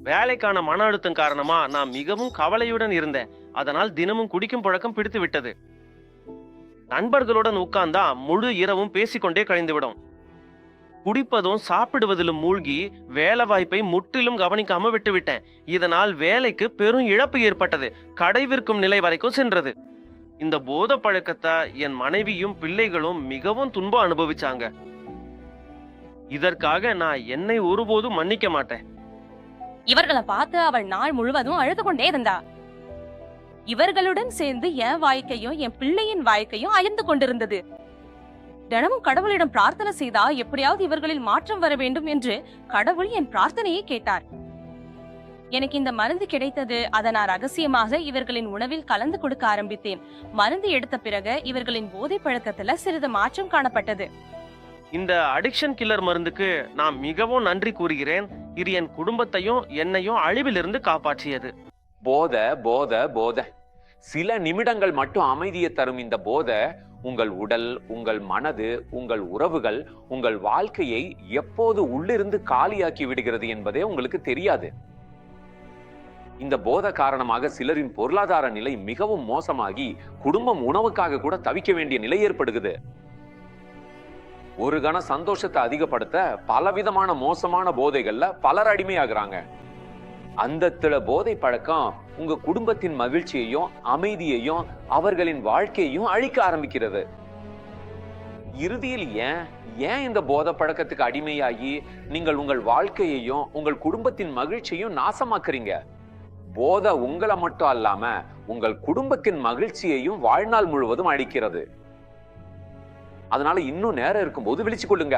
வேலைக்கான மன அழுத்தம் காரணமா நான் மிகவும் கவலையுடன் இருந்தேன். அதனால் தினமும் குடிக்கும் பழக்கம் பிடித்து விட்டது. நண்பர்களுடன் உட்கார்ந்தா முழு இரவும் பேசிக்கொண்டே கழிந்துவிடும். குடிப்பதும் சாப்பிடுவதிலும் மூழ்கி வேலை வாய்ப்பை முற்றிலும் கவனிக்காம விட்டுவிட்டேன். இதனால் வேலைக்கு பெரும் இழப்பு ஏற்பட்டது. கடை விற்கும் நிலை வரைக்கும் சென்றது. இந்த போத பழக்கத்தை என் மனைவியும் பிள்ளைகளும் மிகவும் துன்பம் அனுபவிச்சாங்க. இதற்காக நான் என்னை ஒருபோதும் மன்னிக்க மாட்டேன். இவர்களை பார்த்து அவள் நாள் முழுவதும் அழுது கொண்டே இருந்தா. இவர்களுடன் சேர்ந்து என் வாழ்க்கையும் என் பிள்ளையின் வாழ்க்கையும் அயர்ந்து கொண்டிருந்தது. தினமும் கடவுளிடம் பிரார்த்தனை செய்தா எப்படியாவது இவர்களில் மாற்றம் வர வேண்டும் என்று கடவுள் என் பிரார்த்தனையை கேட்டார். எனக்கு இந்த மருந்து கிடைத்தது. அதை நான் ரகசியமாக இவர்களின் உணவில் கலந்து கொடுக்க ஆரம்பித்தேன். மருந்து எடுத்த பிறகு இவர்களின் போதை பழக்கத்துல சிறிது மாற்றம் காணப்பட்டது. இந்த அடிக்ஷன் கில்லர் மருந்துக்கு நான் மிகவும் நன்றி கூறுகிறேன். இது என் குடும்பத்தையும் என்னையும் அழிவிலிருந்து காப்பாற்றியது. போத போத போத சில நிமிடங்கள் மட்டும் அமைதியை தரும் இந்த போத உங்கள் உடல், உங்கள் மனது, உங்கள் உறவுகள், உங்கள் வாழ்க்கையை எப்போது உள்ளிருந்து காலியாக்கி விடுகிறது என்பதே உங்களுக்கு தெரியாது. இந்த போத காரணமாக சிலரின் பொருளாதார நிலை மிகவும் மோசமாகி குடும்பம் உணவுக்காக கூட தவிக்க வேண்டிய நிலை ஏற்படுகிறது. ஒரு கண சந்தோஷத்தை அதிகப்படுத்த பலவிதமான மோசமான போதைகள்ல பலர் அடிமையாகிறாங்க. அந்த போதை பழக்கம் உங்க குடும்பத்தின் மகிழ்ச்சியையும் அமைதியையும் அவர்களின் வாழ்க்கையையும் அழிக்க ஆரம்பிக்கிறது. இறுதியில் ஏன் இந்த போதை பழக்கத்துக்கு அடிமையாகி நீங்கள் உங்கள் வாழ்க்கையையும் உங்கள் குடும்பத்தின் மகிழ்ச்சியையும் நாசமாக்குறீங்க? போதை உங்களை மட்டும் அல்லாம உங்கள் குடும்பத்தின் மகிழ்ச்சியையும் வாழ்நாள் முழுவதும் அழிக்கிறது. அதனால இன்னும் நேரம் இருக்கும்போது விழிச்சு கொள்ளுங்க.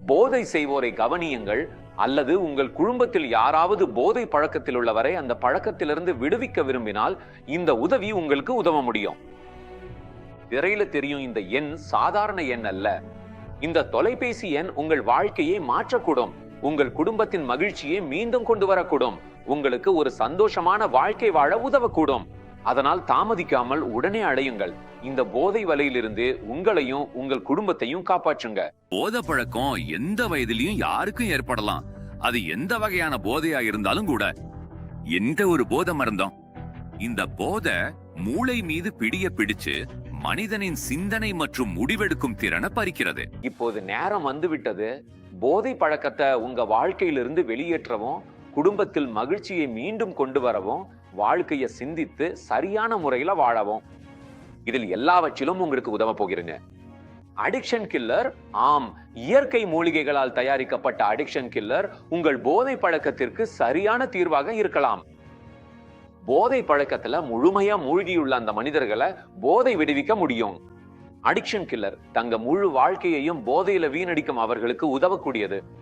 போதை செய்வோரை கவனியுங்கள், அல்லது உங்கள் குடும்பத்தில் யாராவது போதை பழக்கத்தில் உள்ளவரை அந்த பழக்கத்திலிருந்து விடுவிக்க விரும்பினால் இந்த உதவி உங்களுக்கு உதவ முடியும். திரையில தெரியும் இந்த எண் சாதாரண எண் அல்ல. இந்த தொலைபேசி எண் உங்கள் வாழ்க்கையை மாற்றக்கூடும். உங்கள் குடும்பத்தின் மகிழ்ச்சியை மீண்டும் கொண்டு வரக்கூடும். உங்களுக்கு ஒரு சந்தோஷமான வாழ்க்கை வாழ உதவக்கூடும். அதனால் தாமதிக்காமல் உடனே அடையுங்கள். இந்த போதை வலையிலிருந்து உங்களையும் உங்கள் குடும்பத்தையும் காப்பாற்றுங்க. போதை பழக்கம் எந்த வயதிலையும் யாருக்கும் ஏற்படலாம். அது எந்த வகையான போதையா இருந்தாலும் கூட. எந்த ஒரு போதை மருந்தும் இந்த போதை மூளை மீது பிடிய பிடிச்சு மனிதனின் சிந்தனை மற்றும் முடிவெடுக்கும் திறனை பறிக்கிறது. இப்போது நேரம் வந்துவிட்டது. போதை பழக்கத்தை உங்க வாழ்க்கையிலிருந்து வெளியேற்றவும், குடும்பத்தில் மகிழ்ச்சியை மீண்டும் கொண்டு வரவும், வாழ்க்கையை சிந்தித்து சரியான முறையில வாழவும். இதில் எல்லாவற்றிலும் உங்களுக்கு உதவ போகிறேங்க. அடிக்ஷன் கில்லர், ஆம், இயற்கை மூலிகைகளால் தயாரிக்கப்பட்ட அடிக்ஷன் கில்லர் உங்கள் போதை பழக்கத்திற்கு சரியான தீர்வாக இருக்கலாம். போதை பழக்கத்துல முழுமையா மூழ்கியுள்ள அந்த மனிதர்களை போதை விடுவிக்க முடியும். அடிக்ஷன் கில்லர் தங்க முழு வாழ்க்கையையும் போதையில வீணடிக்கும் அவர்களுக்கு உதவக்கூடியது.